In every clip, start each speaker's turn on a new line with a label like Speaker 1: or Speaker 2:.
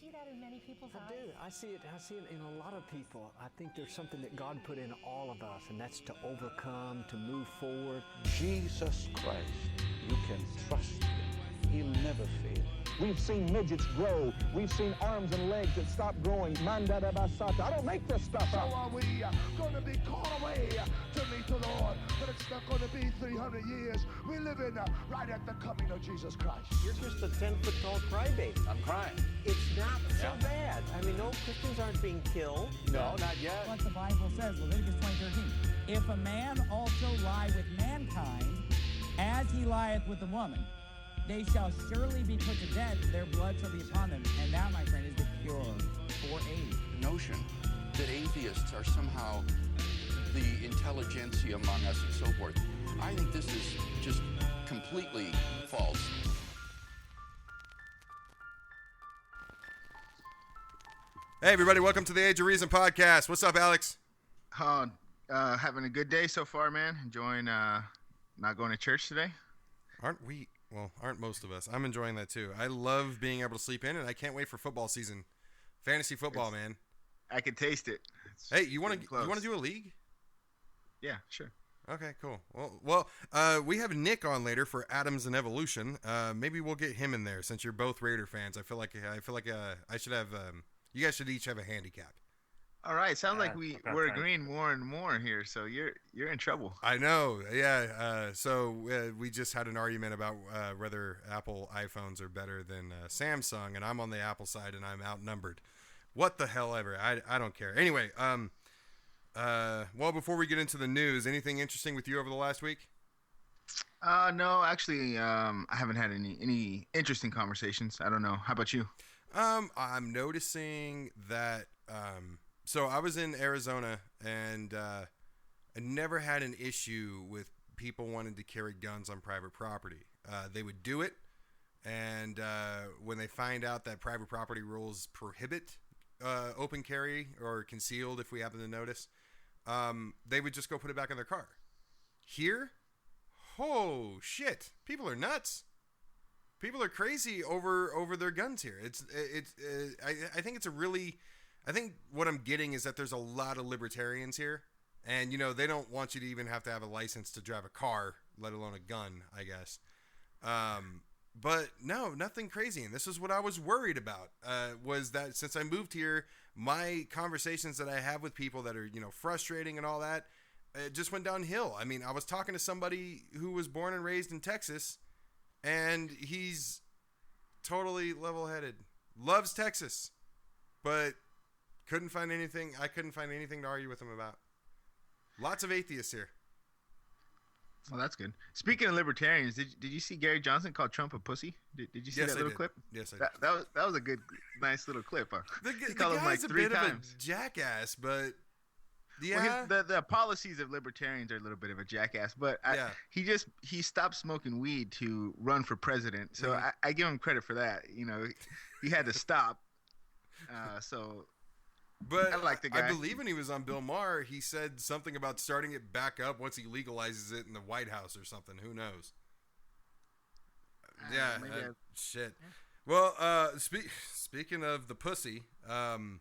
Speaker 1: see that in many people's eyes?
Speaker 2: I do. I see it in a lot of people. I think there's something that God put in all of us, and that's to overcome, to move forward.
Speaker 3: Jesus Christ, you can trust him. He'll never fail.
Speaker 4: We've seen midgets grow. We've seen arms and legs that stop growing. Mandada basata. I don't make this stuff up.
Speaker 5: So are we going to be called away to meet the Lord? But it's not going to be 300 years. We live in right at the coming of Jesus Christ.
Speaker 2: You're just a 10-foot-tall crybaby.
Speaker 3: I'm crying.
Speaker 2: It's not so bad. I mean, no Christians aren't being killed.
Speaker 3: No, not yet.
Speaker 6: What the Bible says, Leviticus 20:13. If a man also lie with mankind, as he lieth with the woman, they shall surely be put to death, their blood shall be upon them. And that, my friend, is the cure for AIDS.
Speaker 7: The notion that atheists are somehow the intelligentsia among us and so forth, I think this is just completely false.
Speaker 8: Hey, everybody, welcome to the Age of Reason podcast. What's up, Alex?
Speaker 9: Having a good day so far, man. Enjoying not going to church today.
Speaker 8: Aren't most of us. I'm enjoying that too. I love being able to sleep in, and I can't wait for football season. Fantasy football, man.
Speaker 9: I can taste it.
Speaker 8: Hey, you want to do a league?
Speaker 9: Yeah, sure.
Speaker 8: Okay, cool. Well, we have Nick on later for Adams and Evolution. Maybe we'll get him in there since you're both Raider fans. I feel like I should have. You guys should each have a handicap.
Speaker 9: All right, sounds like we're agreeing more and more here. So you're in trouble.
Speaker 8: I know, yeah. So we just had an argument about whether Apple iPhones are better than Samsung, and I'm on the Apple side, and I'm outnumbered. What the hell ever? I don't care. Anyway, well, before we get into the news, anything interesting with you over the last week?
Speaker 9: No, actually, I haven't had any interesting conversations. I don't know. How about you?
Speaker 8: I'm noticing that. So I was in Arizona, and I never had an issue with people wanting to carry guns on private property. They would do it, and when they find out that private property rules prohibit open carry or concealed, if we happen to notice, they would just go put it back in their car. Here, oh shit, people are nuts. People are crazy over their guns here. I think it's a really. I think what I'm getting is that there's a lot of libertarians here, and they don't want you to even have to have a license to drive a car, let alone a gun, I guess. But no, nothing crazy. And this is what I was worried about, was that since I moved here, my conversations that I have with people that are, frustrating and all that, it just went downhill. I mean, I was talking to somebody who was born and raised in Texas, and he's totally level-headed, loves Texas, but I couldn't find anything to argue with him about. Lots of atheists here.
Speaker 9: Well, that's good. Speaking of libertarians, did you see Gary Johnson called Trump a pussy? Did you see that little clip?
Speaker 8: Yes, I did.
Speaker 9: That was a good, nice little clip. Huh?
Speaker 8: The guy's a bit of a jackass, but yeah.
Speaker 9: Well, the policies of libertarians are a little bit of a jackass, but he stopped smoking weed to run for president, so I give him credit for that. He had to stop.
Speaker 8: But
Speaker 9: I like the guy.
Speaker 8: I believe when he was on Bill Maher, he said something about starting it back up once he legalizes it in the White House or something. Who knows? Shit. Well, speaking of the pussy, Mike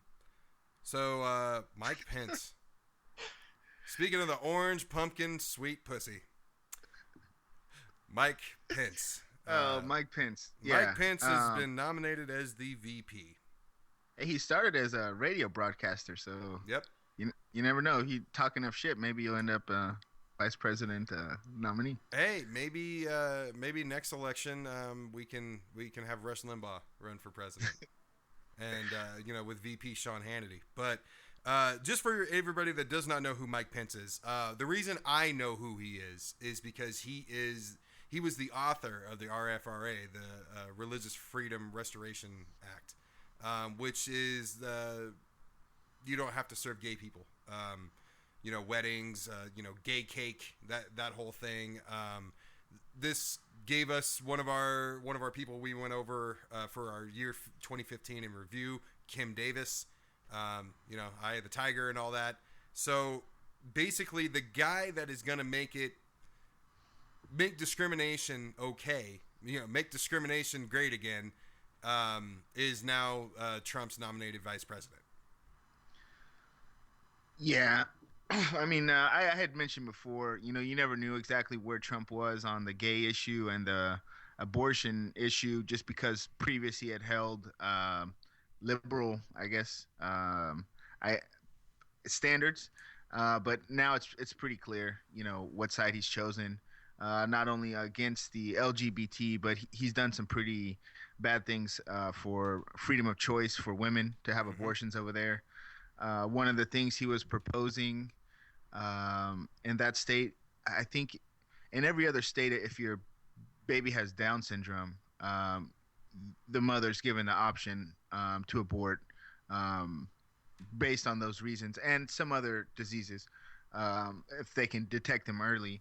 Speaker 8: Pence. Speaking of the orange pumpkin sweet pussy, Mike Pence.
Speaker 9: Mike Pence. Yeah.
Speaker 8: Mike Pence has been nominated as the VP.
Speaker 9: He started as a radio broadcaster, so
Speaker 8: yep.
Speaker 9: You never know. He talk enough shit, maybe you'll end up vice president nominee.
Speaker 8: Hey, maybe next election we can have Rush Limbaugh run for president, and with VP Sean Hannity. But just for everybody that does not know who Mike Pence is, the reason I know who he is because he was the author of the RFRA, the Religious Freedom Restoration Act. Which is you don't have to serve gay people, weddings, gay cake, that whole thing. This gave us one of our people we went over for our year 2015 in review, Kim Davis, Eye of the Tiger and all that. So basically the guy that is going to make discrimination okay, make discrimination great again, is now Trump's nominated vice president.
Speaker 9: Yeah. I mean, I had mentioned before, you never knew exactly where Trump was on the gay issue and the abortion issue, just because previous he had held liberal, I guess, standards. But now it's pretty clear, what side he's chosen. Not only against the LGBT, but he's done some pretty bad things for freedom of choice for women to have abortions over there. One of the things he was proposing in that state, I think in every other state, if your baby has Down syndrome, the mother's given the option to abort based on those reasons and some other diseases if they can detect them early.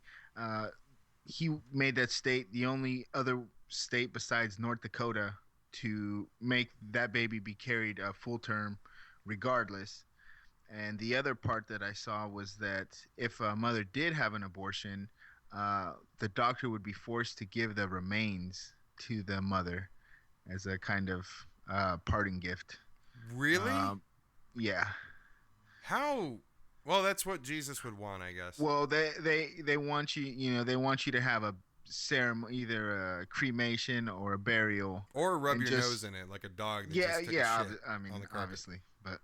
Speaker 9: He made that state the only other state besides North Dakota to make that baby be carried full term regardless. And the other part that I saw was that if a mother did have an abortion, the doctor would be forced to give the remains to the mother as a kind of parting gift.
Speaker 8: Really?
Speaker 9: Yeah.
Speaker 8: How? Well, that's what Jesus would want, I guess.
Speaker 9: Well, they want you, they want you to have a ceremony, either a cremation or a burial,
Speaker 8: or rub your nose in it like a dog. That just took a shit
Speaker 9: I mean,
Speaker 8: on the carpet.
Speaker 9: obviously, but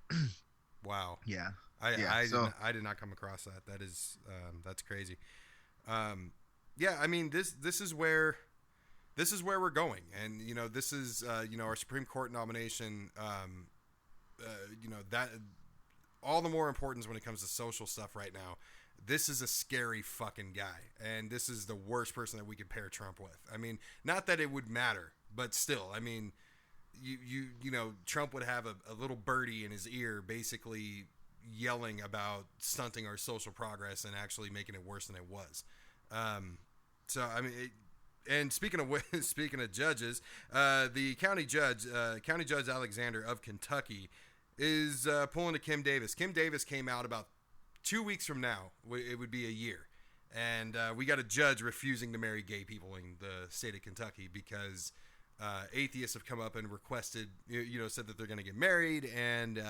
Speaker 8: wow.
Speaker 9: Yeah.
Speaker 8: I did not come across that. That is that's crazy. Yeah, I mean this is where we're going, and this is our Supreme Court nomination. That all the more importance when it comes to social stuff right now. This is a scary fucking guy, and this is the worst person that we could pair Trump with. I mean, not that it would matter, but still, I mean, Trump would have a little birdie in his ear basically yelling about stunting our social progress and actually making it worse than it was. So I mean, and speaking of judges, the county judge Alexander of Kentucky is pulling to Kim Davis. Kim Davis came out about 2 weeks from now. It would be a year, and we got a judge refusing to marry gay people in the state of Kentucky because atheists have come up and requested, said that they're going to get married and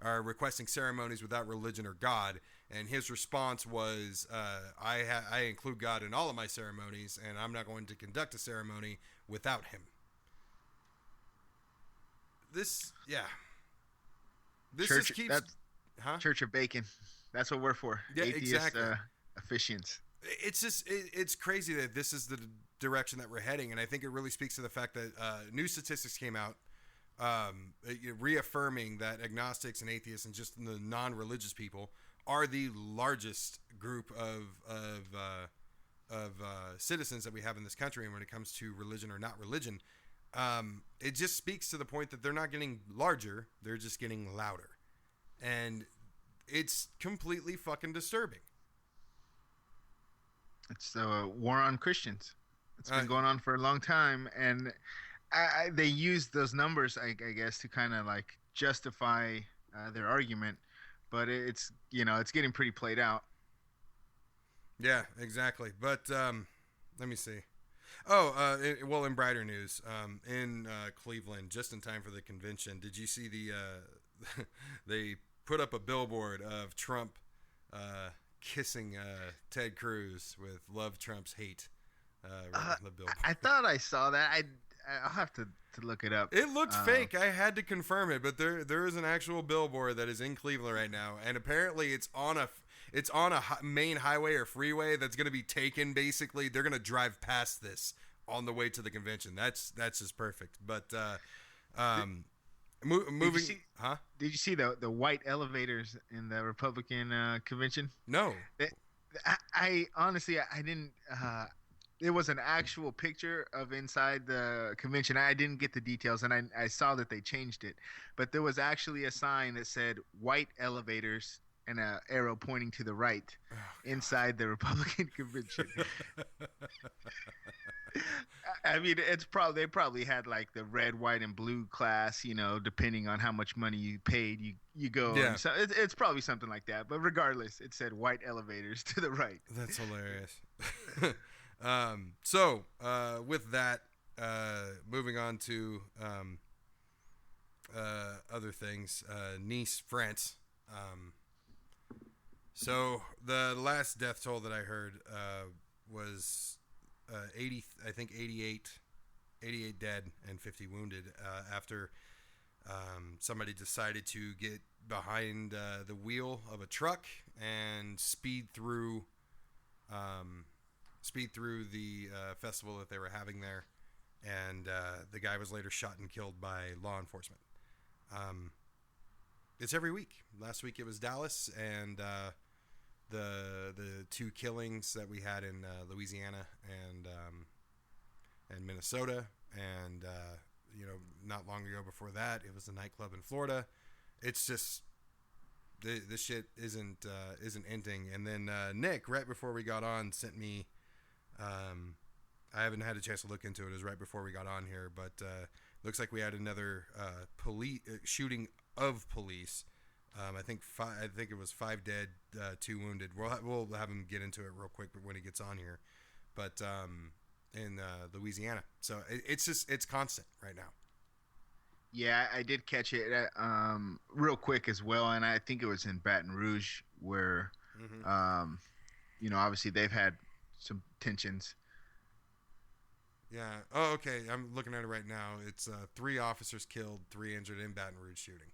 Speaker 8: are requesting ceremonies without religion or God. And his response was, I include God in all of my ceremonies, and I'm not going to conduct a ceremony without him. This
Speaker 9: Church, Church of Bacon. That's what we're for.
Speaker 8: Yeah,
Speaker 9: atheist,
Speaker 8: exactly.
Speaker 9: Officiants.
Speaker 8: It's just it's crazy that this is the direction that we're heading, and I think it really speaks to the fact that new statistics came out reaffirming that agnostics and atheists and just the non-religious people are the largest group of citizens that we have in this country. And when it comes to religion or not religion, it just speaks to the point that they're not getting larger, they're just getting louder. And it's completely fucking disturbing.
Speaker 9: It's a war on Christians. It's been going on for a long time, and they use those numbers, I guess, to kind of like justify their argument. But it's getting pretty played out.
Speaker 8: Yeah, exactly. But let me see. Oh, in brighter news, in Cleveland, just in time for the convention, did you see they put up a billboard of Trump kissing Ted Cruz with "Love Trump's Hate" right on the billboard?
Speaker 9: I thought I saw that. I'll have to look it up.
Speaker 8: It looked fake. I had to confirm it, but there is an actual billboard that is in Cleveland right now, and apparently it's on a main highway or freeway that's going to be taken. Basically, they're going to drive past this on the way to the convention. That's just perfect. But moving,
Speaker 9: Did you see the white elevators in the Republican convention?
Speaker 8: No.
Speaker 9: I honestly didn't. It was an actual picture of inside the convention. I didn't get the details, and I saw that they changed it. But there was actually a sign that said white elevators and an arrow pointing to the right inside the Republican convention. I mean, they probably had like the red, white, and blue class, depending on how much money you paid, you go.
Speaker 8: Yeah.
Speaker 9: So it's probably something like that. But regardless, it said white elevators to the right.
Speaker 8: That's hilarious. So with that, moving on to other things. Nice, France. So the last death toll that I heard was 88 dead and 50 wounded after somebody decided to get behind the wheel of a truck and speed through the festival that they were having there, and the guy was later shot and killed by law enforcement. It's every week. Last week it was Dallas, and the two killings that we had in Louisiana and Minnesota, and not long ago before that it was the nightclub in Florida. It's just this shit isn't ending. And then Nick, right before we got on, sent me. I haven't had a chance to look into it. It was right before we got on here, but looks like we had another police shooting of police. I think it was 5 dead, 2 wounded. We'll have him get into it real quick when he gets on here. But in Louisiana, so it's constant right now.
Speaker 9: Yeah, I did catch it real quick as well, and I think it was in Baton Rouge where, obviously they've had some tensions.
Speaker 8: Yeah. Oh, okay. I'm looking at it right now. It's 3 officers killed, 3 injured in Baton Rouge shooting.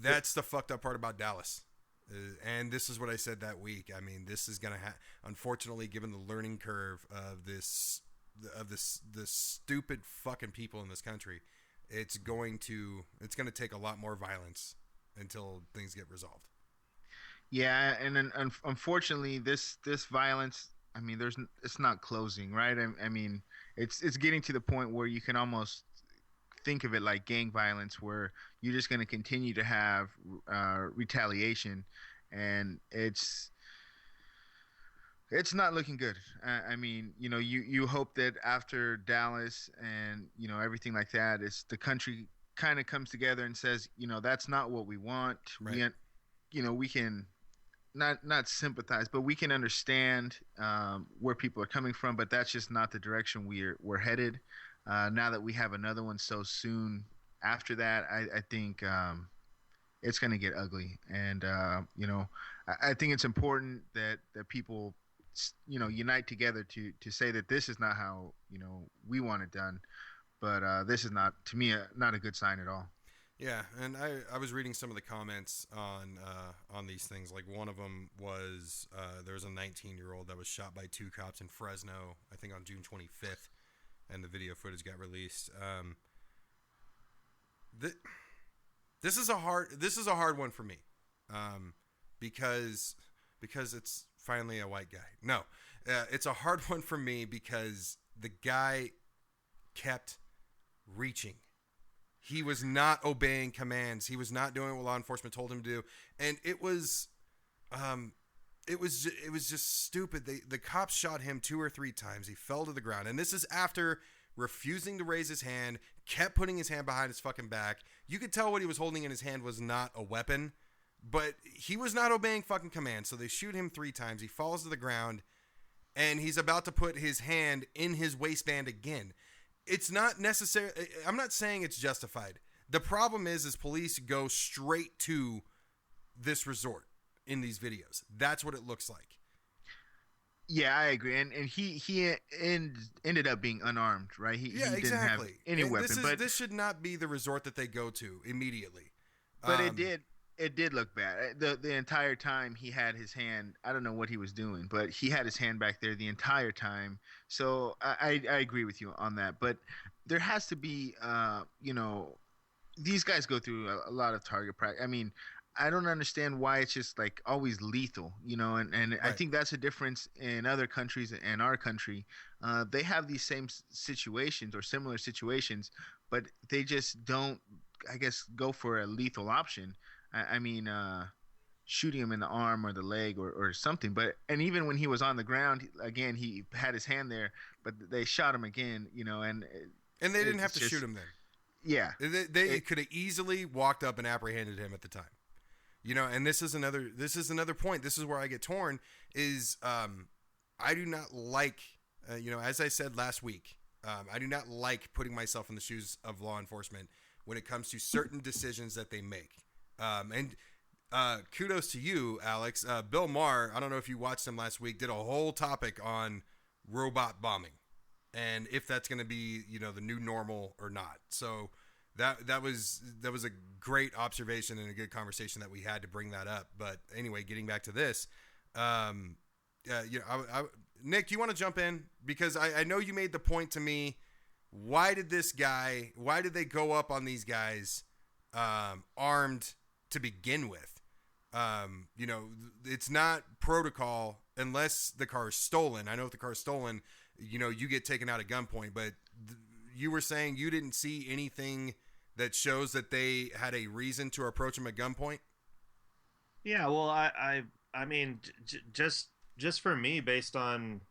Speaker 8: That's the fucked up part about Dallas. And this is what I said that week. I mean, this is going to unfortunately, given the learning curve of this stupid fucking people in this country, it's going to take a lot more violence until things get resolved.
Speaker 9: Yeah, and then unfortunately, this violence, I mean, it's not closing, right? I mean, it's getting to the point where you can almost think of it like gang violence, where you're just going to continue to have retaliation, and it's not looking good. I mean, you hope that after Dallas and everything like that, the country kind of comes together and says, that's not what we want.
Speaker 8: Right.
Speaker 9: We can not sympathize, but we can understand where people are coming from, but that's just not the direction we're headed. Now that we have another one so soon after that, I think it's going to get ugly. And, I think it's important that people, unite together to say that this is not how, we want it done. But this is not, to me, not a good sign at all.
Speaker 8: Yeah, and I was reading some of the comments on these things. Like, one of them was there was a 19-year-old that was shot by 2 cops in Fresno, I think on June 25th, and the video footage got released. This is a hard one for me, because it's finally a white guy. No, it's a hard one for me because the guy kept reaching. He was not obeying commands. He was not doing what law enforcement told him to do, and it was just stupid. The cops shot him 2 or 3 times. He fell to the ground, and this is after refusing to raise his hand, kept putting his hand behind his fucking back. You could tell what he was holding in his hand was not a weapon, but he was not obeying fucking commands. So they shoot him 3 times. He falls to the ground, and he's about to put his hand in his waistband again. It's not necessary. I'm not saying it's justified. The problem is police go straight to this resort in these videos. That's what it looks like.
Speaker 9: Yeah, I agree. And he ended up being unarmed, right? He didn't have any weapon. But
Speaker 8: this should not be the resort that they go to immediately.
Speaker 9: But it did look bad. The entire time he had his hand, I don't know what he was doing, but he had his hand back there the entire time. So I agree with you on that. But there has to be, these guys go through a lot of target practice. I mean, I don't understand why it's just like always lethal, and right. I think that's a difference in other countries and our country. They have these same situations or similar situations, but they just don't, I guess, go for a lethal option. I mean, shooting him in the arm or the leg or something. And even when he was on the ground, again, he had his hand there, but they shot him again, and
Speaker 8: they didn't have to shoot him then.
Speaker 9: Yeah.
Speaker 8: They could have easily walked up and apprehended him at the time. And this is another point. This is where I get torn is I do not like as I said last week, I do not like putting myself in the shoes of law enforcement when it comes to certain decisions that they make. And kudos to you, Alex. Bill Maher, I don't know if you watched him last week, did a whole topic on robot bombing and if that's going to be, the new normal or not. So that was a great observation and a good conversation that we had to bring that up. But anyway, getting back to this, Nick, do you want to jump in? Because I know you made the point to me. Why did they go up on these guys armed to begin with? It's not protocol unless the car is stolen. I know if the car is stolen, you get taken out at gunpoint, but you were saying you didn't see anything that shows that they had a reason to approach him at gunpoint.
Speaker 1: Yeah, well, I mean, just for me, based on,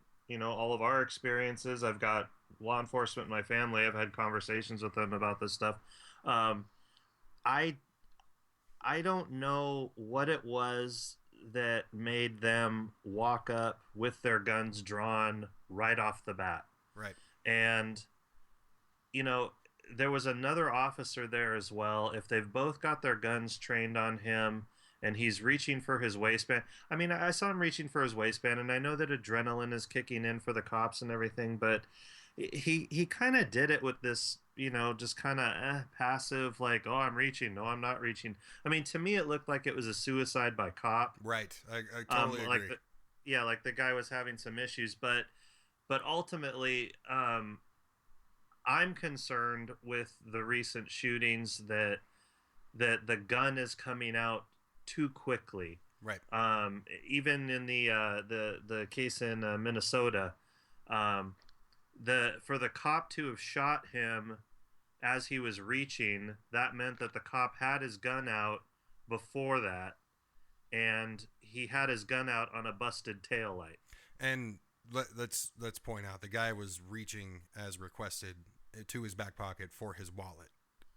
Speaker 1: all of our experiences, I've got law enforcement in my family. I've had conversations with them about this stuff. I don't know what it was that made them walk up with their guns drawn right off the bat.
Speaker 8: Right.
Speaker 1: And, there was another officer there as well. If they've both got their guns trained on him and he's reaching for his waistband. I mean, I saw him reaching for his waistband, and I know that adrenaline is kicking in for the cops and everything, but he kind of did it with this, just kind of passive, like, oh, I'm reaching. No, I'm not reaching. I mean, to me, it looked like it was a suicide by cop.
Speaker 8: Right. I totally agree.
Speaker 1: Like the guy was having some issues, but ultimately, I'm concerned with the recent shootings that the gun is coming out too quickly.
Speaker 8: Right.
Speaker 1: Even in the case in Minnesota, for the cop to have shot him as he was reaching, that meant that the cop had his gun out before that, and he had his gun out on a busted taillight.
Speaker 8: And let's point out the guy was reaching as requested to his back pocket for his wallet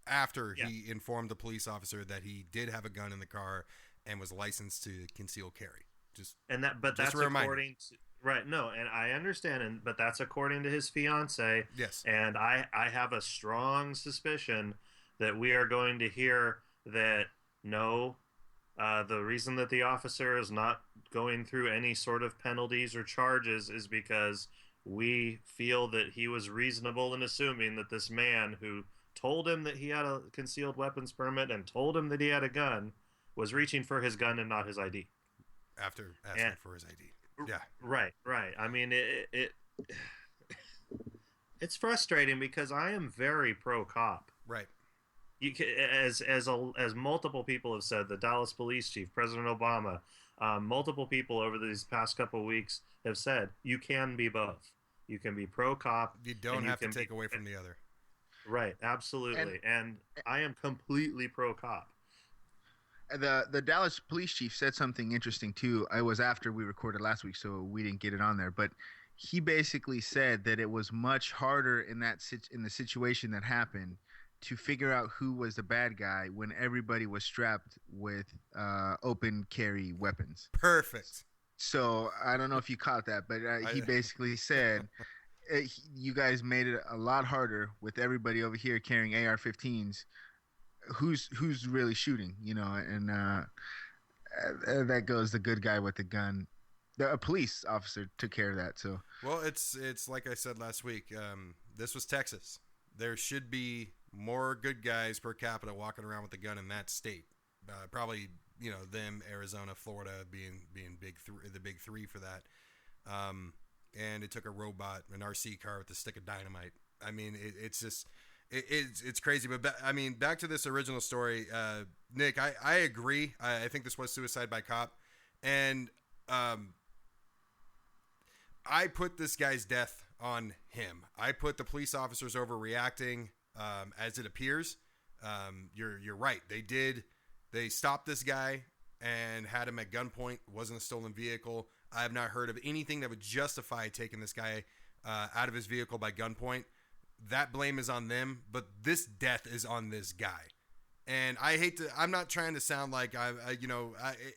Speaker 8: after he informed the police officer that he did have a gun in the car and was licensed to conceal carry.
Speaker 1: That's according to, right. No, and I understand, but that's according to his fiance.
Speaker 8: Yes.
Speaker 1: And I have a strong suspicion that we are going to hear that the reason that the officer is not going through any sort of penalties or charges is because we feel that he was reasonable in assuming that this man who told him that he had a concealed weapons permit and told him that he had a gun was reaching for his gun and not his ID.
Speaker 8: After asking for his ID. Yeah.
Speaker 1: Right. I mean, it's frustrating because I am very pro-cop.
Speaker 8: Right.
Speaker 1: You can, as multiple people have said, the Dallas police chief, President Obama, multiple people over these past couple of weeks have said you can be both. You can be pro-cop.
Speaker 8: You don't have to take away from the other.
Speaker 1: Right, absolutely. And I am completely pro-cop.
Speaker 9: The Dallas police chief said something interesting too. I was after we recorded last week, so we didn't get it on there. But he basically said that it was much harder in the situation that happened to figure out who was the bad guy when everybody was strapped with open carry weapons.
Speaker 8: Perfect.
Speaker 9: So I don't know if you caught that, but he basically said you guys made it a lot harder with everybody over here carrying AR-15s. Who's really shooting, and that goes the good guy with the gun. A police officer took care of that. So
Speaker 8: well, it's like I said last week. This was Texas. There should be more good guys per capita walking around with a gun in that state. Probably them, Arizona, Florida being the big three for that. And it took a robot, an RC car with a stick of dynamite. I mean, it's just. It's crazy, but back to this original story, Nick. I agree. I think this was suicide by cop, and I put this guy's death on him. I put the police officers overreacting, as it appears. You're right. They stopped this guy and had him at gunpoint. It wasn't a stolen vehicle. I have not heard of anything that would justify taking this guy out of his vehicle by gunpoint. That blame is on them, but this death is on this guy. And I'm not trying to sound like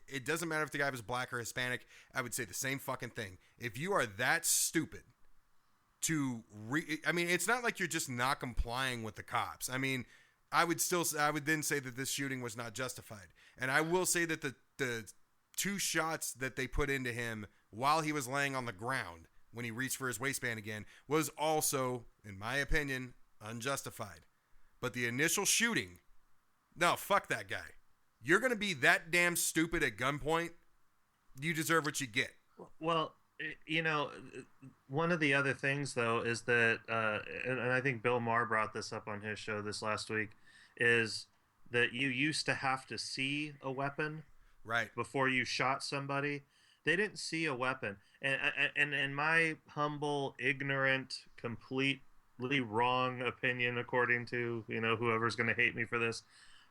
Speaker 8: it doesn't matter if the guy was black or Hispanic. I would say the same fucking thing. If you are that stupid I mean, it's not like you're just not complying with the cops. I mean, I would then say that this shooting was not justified. And I will say that the 2 shots that they put into him while he was laying on the ground when he reached for his waistband again was also, in my opinion, unjustified. But the initial shooting, no, fuck that guy. You're going to be that damn stupid at gunpoint, you deserve what you get.
Speaker 1: Well, you know, one of the other things, though, is that, and I think Bill Maher brought this up on his show this last week, is that you used to have to see a weapon
Speaker 8: right
Speaker 1: before you shot somebody. They didn't see a weapon. And in my humble, ignorant, completely wrong opinion, according to, you know, whoever's going to hate me for this,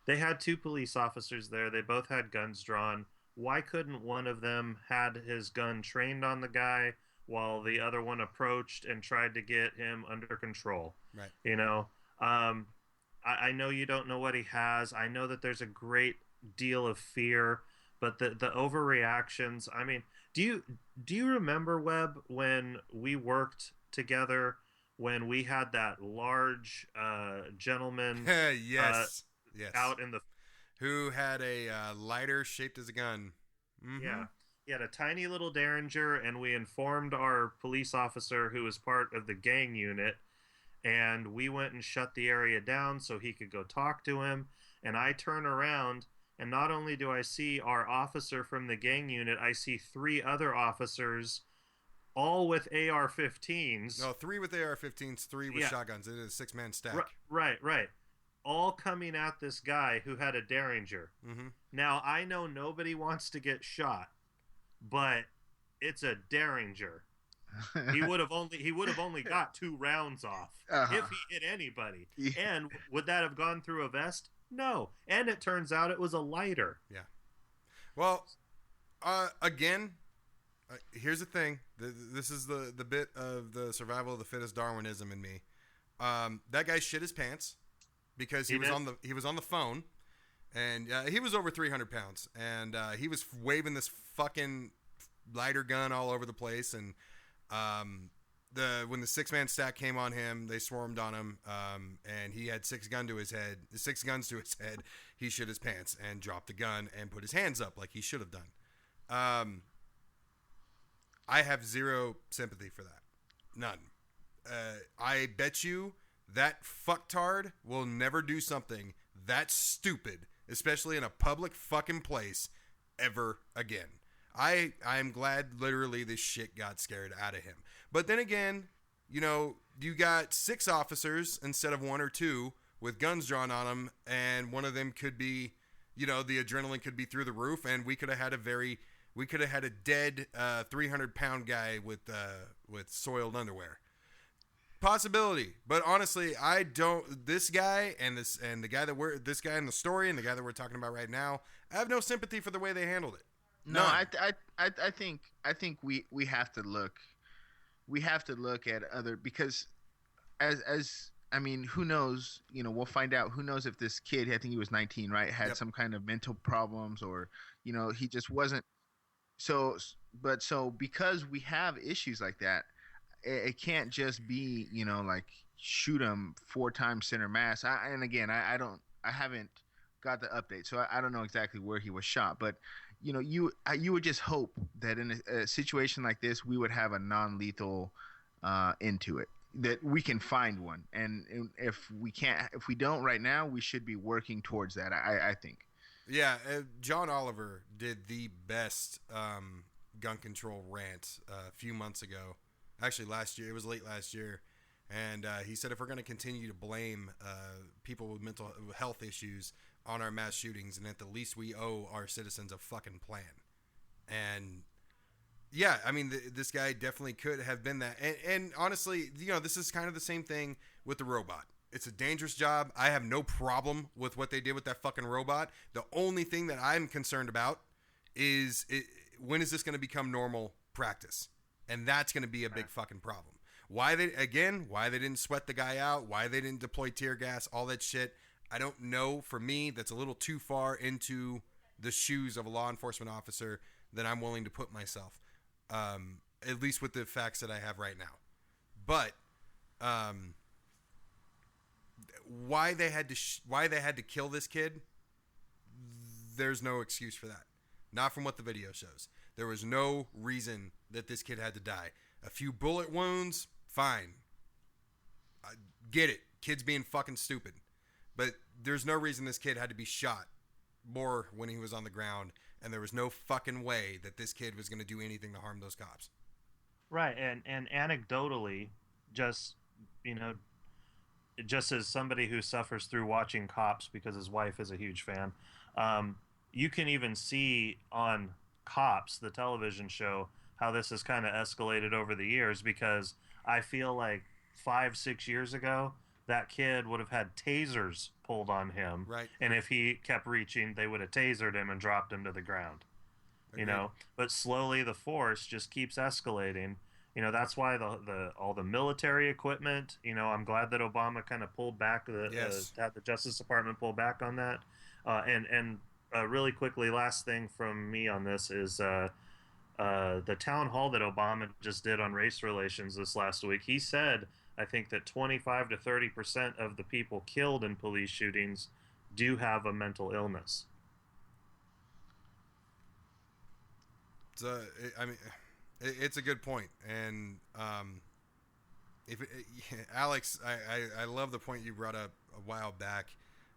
Speaker 1: they had 2 police officers there. They both had guns drawn. Why couldn't one of them had his gun trained on the guy while the other one approached and tried to get him under control?
Speaker 8: Right.
Speaker 1: You know, I know you don't know what he has. I know that there's a great deal of fear, but the overreactions. I mean, do you remember, Webb, when we worked together, when we had that large gentleman
Speaker 8: yes
Speaker 1: out in the
Speaker 8: who had a lighter shaped as a gun. Mm-hmm.
Speaker 1: Yeah, he had a tiny little Derringer, and we informed our police officer who was part of the gang unit, and we went and shut the area down so he could go talk to him. And I turn around, and not only do I see our officer from the gang unit, I see 3 other officers, all with AR-15s.
Speaker 8: No, 3 with AR-15s, 3 with shotguns. It is a 6-man stack.
Speaker 1: Right. All coming at this guy who had a Derringer.
Speaker 8: Mm-hmm.
Speaker 1: Now, I know nobody wants to get shot, but it's a Derringer. He would have only got 2 rounds off if he hit anybody. Yeah. And would that have gone through a vest? No. And it turns out it was a lighter.
Speaker 8: Yeah. Well, again, here's the thing. This is the bit of the survival of the fittest Darwinism in me. That guy shit his pants because he was on the phone, and he was over 300 pounds, and he was waving this fucking lighter gun all over the place. And when the 6-man stack came on him, they swarmed on him, and he had 6 guns to his head. He shit his pants and dropped the gun and put his hands up like he should have done. I have zero sympathy for that. None. I bet you that fucktard will never do something that stupid, especially in a public fucking place, ever again. I am glad literally this shit got scared out of him. But then again, you know, you got 6 officers instead of 1 or 2 with guns drawn on them, and one of them could be, you know, the adrenaline could be through the roof, and we could have had a dead 300-pound guy with soiled underwear. Possibility, but honestly, I don't. This guy and this guy in the story and the guy that we're talking about right now, I have no sympathy for the way they handled it.
Speaker 9: No, I think we have to look. We have to look at other, because as I mean, who knows? You know, we'll find out. Who knows if this kid, I think he was 19, right, had some kind of mental problems, or, you know, he just wasn't. So because we have issues like that, it can't just be, you know, like shoot him 4 times center mass. I haven't got the update, so I don't know exactly where he was shot, but you know, you would just hope that in a situation like this, we would have a non-lethal end to it, that we can find one, and if we don't right now, we should be working towards that. I think.
Speaker 8: Yeah, John Oliver did the best gun control rant a few months ago. Actually, last year. It was late last year. And he said if we're going to continue to blame people with mental health issues on our mass shootings, and at the least we owe our citizens a fucking plan. And, yeah, I mean, this guy definitely could have been that. And honestly, you know, this is kind of the same thing with the robot. It's a dangerous job. I have no problem with what they did with that fucking robot. The only thing that I'm concerned about is when is this going to become normal practice? And that's going to be a big fucking problem. Why they didn't sweat the guy out, why they didn't deploy tear gas, all that shit, I don't know. For me, that's a little too far into the shoes of a law enforcement officer that I'm willing to put myself, at least with the facts that I have right now. But why they had to kill this kid, there's no excuse for that. Not from what the video shows. There was no reason that this kid had to die. A few bullet wounds, fine. I get it. Kid's being fucking stupid. But there's no reason this kid had to be shot more when he was on the ground, and there was no fucking way that this kid was going to do anything to harm those cops.
Speaker 1: Right, and anecdotally, just as somebody who suffers through watching Cops because his wife is a huge fan, you can even see on Cops, the television show, how this has kind of escalated over the years, because I feel like 5-6 years ago, that kid would have had tasers pulled on him.
Speaker 8: Right.
Speaker 1: And if he kept reaching, they would have tasered him and dropped him to the ground.
Speaker 8: Agreed.
Speaker 1: You know, but slowly the force just keeps escalating. You know, that's why all the military equipment, you know, I'm glad that Obama kind of pulled back had the Justice Department pull back on that. And really quickly, last thing from me on this is the town hall that Obama just did on race relations this last week. He said, I think, that 25 to 30% of the people killed in police shootings do have a mental illness.
Speaker 8: It's a good point. And Alex, I love the point you brought up a while back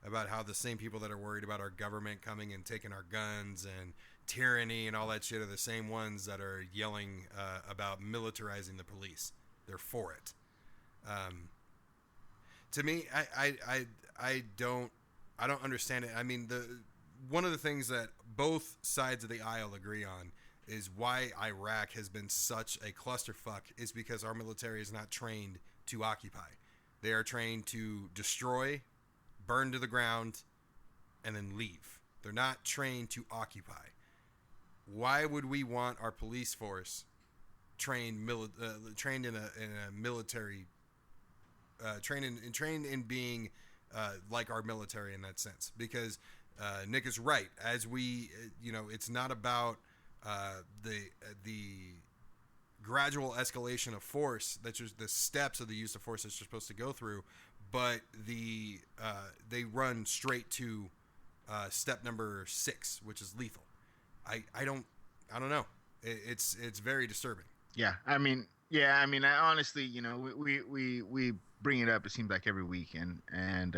Speaker 8: about how the same people that are worried about our government coming and taking our guns and tyranny and all that shit are the same ones that are yelling about militarizing the police. They're for it. To me, I don't understand it. I mean, one of the things that both sides of the aisle agree on is why Iraq has been such a clusterfuck is because our military is not trained to occupy. They are trained to destroy, burn to the ground, and then leave. They're not trained to occupy. Why would we want our police force trained in a military, trained in being like our military in that sense? Because Nick is right. As we, it's not about the gradual escalation of force. That's just the steps of the use of force that you're supposed to go through, but they run straight to step number 6, which is lethal. I don't know. It's very disturbing.
Speaker 9: Yeah, I mean, I honestly, we bring it up. It seems like every week, and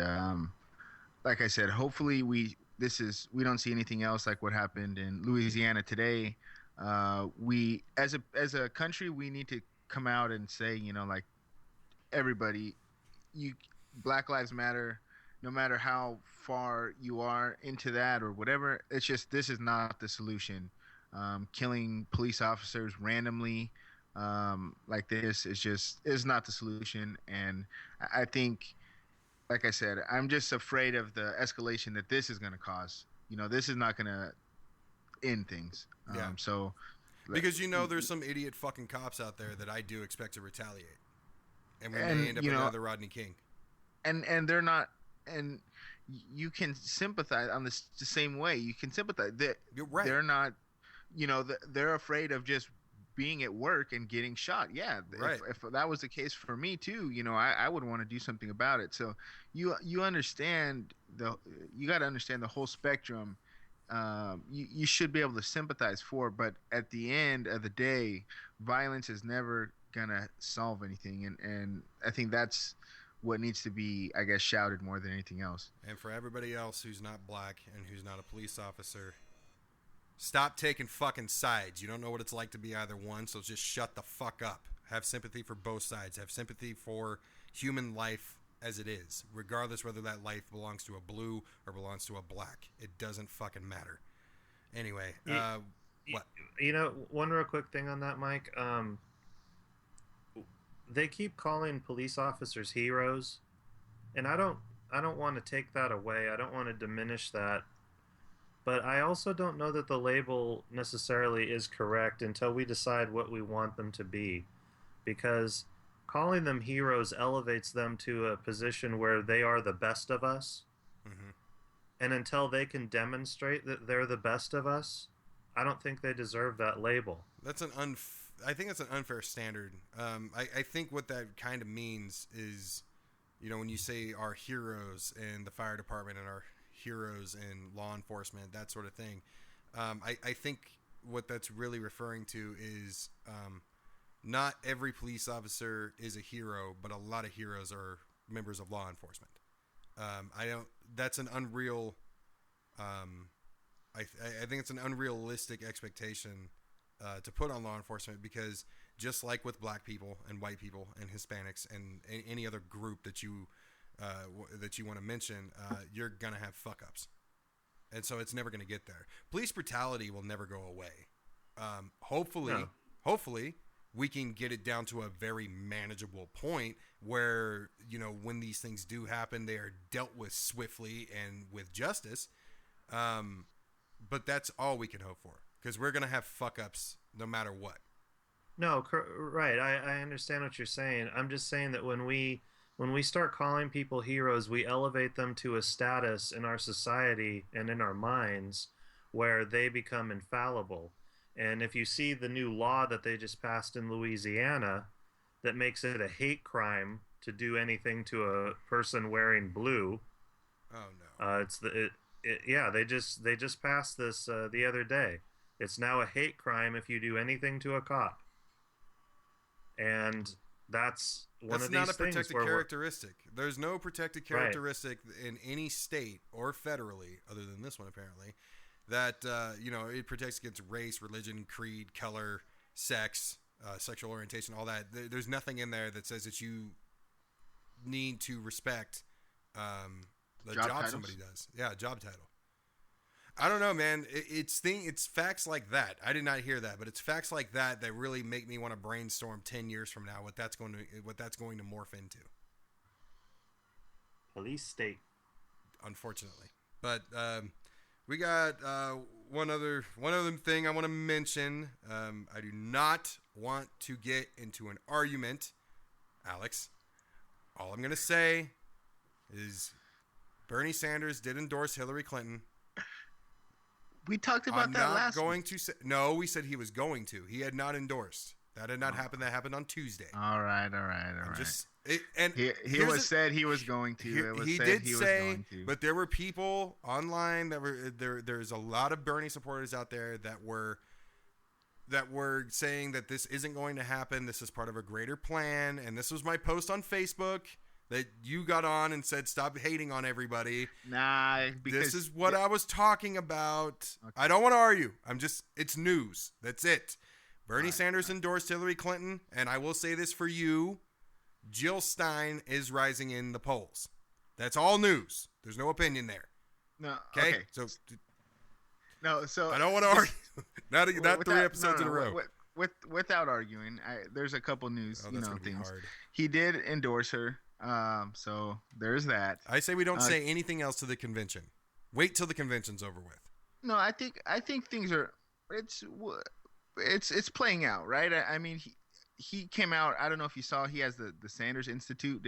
Speaker 9: like I said, hopefully we don't see anything else like what happened in Louisiana today. We as a country, we need to come out and say, like, everybody, Black Lives Matter, no matter how far you are into that or whatever. It's just, this is not the solution. Killing police officers randomly like this is not the solution. And I think, like I said, I'm just afraid of the escalation that this is going to cause. This is not going to end things.
Speaker 8: Yeah. Because there's some idiot fucking cops out there that I do expect to retaliate, and we may end up with another Rodney King. And
Speaker 9: they're not. And you can sympathize on the same way. You can sympathize.
Speaker 8: You're right.
Speaker 9: They're not. They're afraid of just being at work and getting shot. Yeah.
Speaker 8: Right.
Speaker 9: If that was the case for me too, I would want to do something about it. So you understand you got to understand the whole spectrum. You should be able to sympathize for, but at the end of the day, violence is never gonna solve anything, and I think that's what needs to be, I guess, shouted more than anything else.
Speaker 8: And for everybody else who's not black and who's not a police officer, stop taking fucking sides. You don't know what it's like to be either one, so just shut the fuck up. Have sympathy for both sides. Have sympathy for human life as it is, regardless whether that life belongs to a blue or belongs to a black. It doesn't fucking matter. Anyway, what?
Speaker 1: One real quick thing on that, Mike. They keep calling police officers heroes, and I don't want to take that away. I don't want to diminish that, but I also don't know that the label necessarily is correct until we decide what we want them to be, because calling them heroes elevates them to a position where they are the best of us.
Speaker 8: Mm-hmm.
Speaker 1: And until they can demonstrate that they're the best of us, I don't think they deserve that label.
Speaker 8: That's an I think that's an unfair standard. I think what that kind of means is, you know, when you say our heroes in the fire department and our heroes in law enforcement, that sort of thing. I think what that's really referring to is not every police officer is a hero, but a lot of heroes are members of law enforcement. That's an unreal. I think it's an unrealistic expectation to put on law enforcement, because just like with black people and white people and Hispanics and any other group that you want to mention, you're gonna have fuck ups, and so it's never gonna get there. Police brutality will never go away. Hopefully we can get it down to a very manageable point where, you know, when these things do happen, they are dealt with swiftly and with justice. But that's all we can hope for, because we're gonna have fuck ups no matter what.
Speaker 1: No, right. I understand what you're saying. I'm just saying that when we start calling people heroes, we elevate them to a status in our society and in our minds where they become infallible. And if you see the new law that they just passed in Louisiana that makes it a hate crime to do anything to a person wearing blue.
Speaker 8: Oh no.
Speaker 1: They just passed this the other day. It's now a hate crime if you do anything to a cop. And that's one of these things.
Speaker 8: That's not a protected characteristic. There's no protected characteristic in any state or federally, other than this one apparently, that it protects against race, religion, creed, color, sex, sexual orientation, all that. There's nothing in there that says that you need to respect the job somebody does. Yeah, job title. I don't know, man. It's facts like that. I did not hear that, but it's facts like that that really make me want to brainstorm 10 years from now what that's going to morph into.
Speaker 1: Police state.
Speaker 8: Unfortunately, but we got one other thing I want to mention. I do not want to get into an argument, Alex. All I'm going to say is Bernie Sanders did endorse Hillary Clinton.
Speaker 9: We talked about that last week.
Speaker 8: No, we said he was going to. He had not endorsed. That had not happened. That happened on Tuesday.
Speaker 9: All right. He said he was going to.
Speaker 8: He did say, but there were people online that were there. There's a lot of Bernie supporters out there that were saying that this isn't going to happen. This is part of a greater plan. And this was my post on Facebook that you got on and said, stop hating on everybody.
Speaker 9: Nah,
Speaker 8: this is what I was talking about. Okay. I don't want to argue. It's news. That's it. Bernie Sanders endorsed Hillary Clinton, and I will say this for you. Jill Stein is rising in the polls. That's all news. There's no opinion there.
Speaker 9: No.
Speaker 8: Okay.
Speaker 9: So
Speaker 8: I don't want to argue. not 3 episodes in a row.
Speaker 9: Without arguing, there's a couple news, things.
Speaker 8: Hard.
Speaker 9: He did endorse her. So there's that.
Speaker 8: I say we don't say anything else to the convention. Wait till the convention's over with.
Speaker 9: No, I think things are. It's playing out, right? I mean, he came out. I don't know if you saw. He has the Sanders Institute.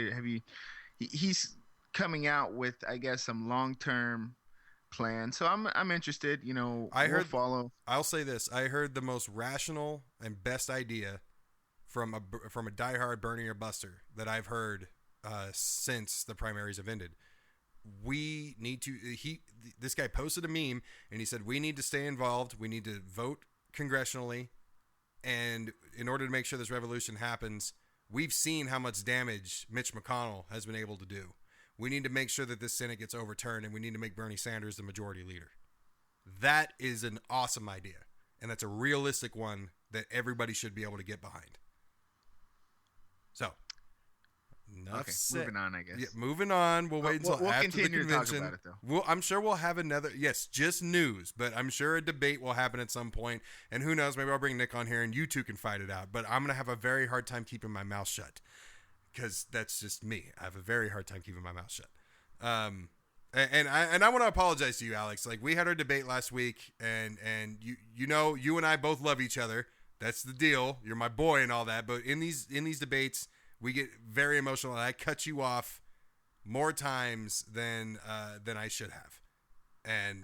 Speaker 9: He's coming out with, I guess, some long-term plan. So I'm interested. We'll follow.
Speaker 8: I'll say this. I heard the most rational and best idea from a diehard Bernie or Buster that I've heard since the primaries have ended. We need to. This guy posted a meme and he said we need to stay involved. We need to vote congressionally, and in order to make sure this revolution happens, we've seen how much damage Mitch McConnell has been able to do. We need to make sure that this Senate gets overturned, and we need to make Bernie Sanders the majority leader. That is an awesome idea, and that's a realistic one that everybody should be able to get behind. So,
Speaker 9: moving on, I guess.
Speaker 8: Yeah, moving on. We'll wait until after the convention.
Speaker 9: To talk about it, though.
Speaker 8: I'm sure we'll have another. Yes, just news, but I'm sure a debate will happen at some point. And who knows? Maybe I'll bring Nick on here, and you two can fight it out. But I'm gonna have a very hard time keeping my mouth shut, because that's just me. I have a very hard time keeping my mouth shut. And I want to apologize to you, Alex. Like, we had our debate last week, and you and I both love each other. That's the deal. You're my boy and all that. But in these debates, we get very emotional, and I cut you off more times than I should have. And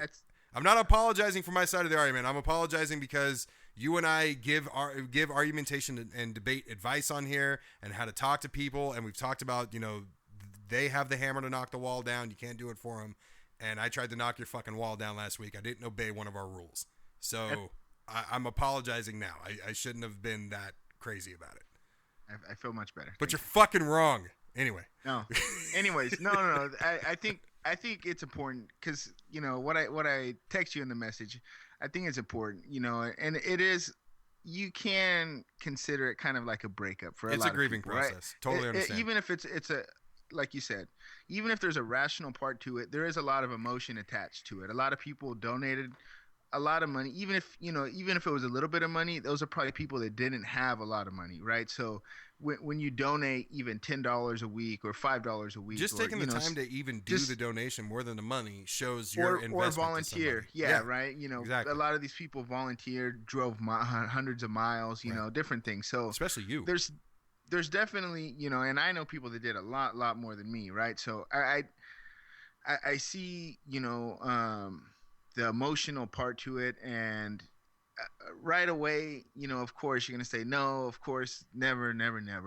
Speaker 8: I'm not apologizing for my side of the argument. I'm apologizing because You and I give argumentation and debate advice on here and how to talk to people. And we've talked about, they have the hammer to knock the wall down. You can't do it for them. And I tried to knock your fucking wall down last week. I didn't obey one of our rules. So I'm apologizing now. I shouldn't have been that crazy about it.
Speaker 9: I feel much better.
Speaker 8: But you're fucking wrong. Anyway.
Speaker 9: No. Anyways, no. I think it's important because, what I text you in the message, I think it's important, and it is, you can consider it kind of like a breakup for a lot of people. It's a grieving process. Right?
Speaker 8: Totally understand.
Speaker 9: Even if it's a, like you said, even if there's a rational part to it, there is a lot of emotion attached to it. A lot of people donated a lot of money, even if it was a little bit of money, those are probably people that didn't have a lot of money, right? So when you donate even $10 a week or $5 a week,
Speaker 8: just taking the time to even do the donation more than the money shows your investment. Or volunteer,
Speaker 9: right?
Speaker 8: Exactly.
Speaker 9: A lot of these people volunteered, drove hundreds of miles, different things. So
Speaker 8: especially you,
Speaker 9: there's definitely, and I know people that did a lot more than me, right? So I see, the emotional part to it, and right away, of course you're going to say no, of course, never.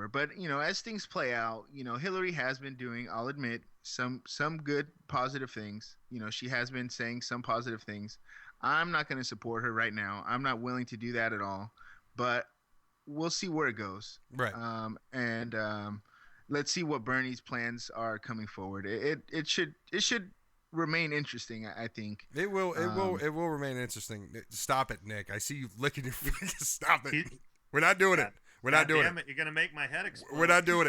Speaker 9: But, as things play out, Hillary has been doing, I'll admit, some good positive things. She has been saying some positive things. I'm not going to support her right now. I'm not willing to do that at all, but we'll see where it goes.
Speaker 8: Right.
Speaker 9: Let's see what Bernie's plans are coming forward. It should remain interesting. I think
Speaker 8: it will remain interesting. Stop it, Nick. I see you licking your finger. Stop it. We're not doing it. We're not doing it.
Speaker 1: You're gonna make my head explode.
Speaker 8: We're not doing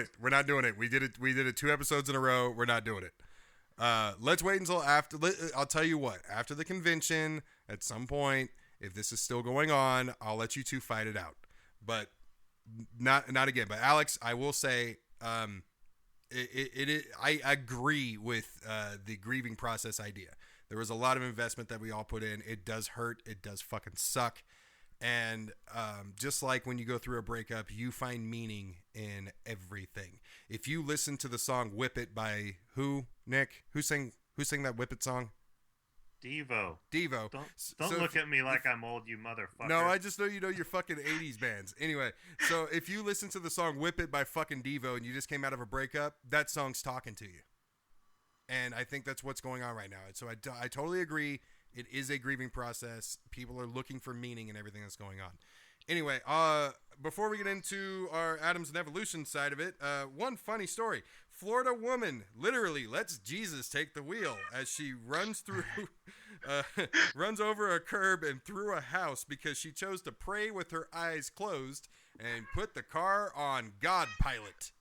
Speaker 8: it. We did it 2 episodes in a row. We're not doing it. Let's wait until after. I'll tell you what. After the convention, at some point, if this is still going on, I'll let you two fight it out. But not again. But Alex, I will say. I agree with the grieving process idea. There was a lot of investment that we all put in. It does hurt. It does fucking suck. And just like when you go through a breakup, you find meaning in everything. If you listen to the song "Whip It" by who, Nick? Who sang that "Whip It" song?
Speaker 1: Devo.
Speaker 8: Don't
Speaker 1: look at me like I'm old, you motherfucker.
Speaker 8: No, I just know you know your fucking 80s bands. Anyway, so if you listen to the song "Whip It" by fucking Devo and you just came out of a breakup, that song's talking to you. And I think that's what's going on right now. So I totally agree. It is a grieving process. People are looking for meaning in everything that's going on. Anyway, before we get into our Adams and Evolution side of it, one funny story. Florida woman literally lets Jesus take the wheel as she runs over a curb and through a house because she chose to pray with her eyes closed and put the car on God pilot.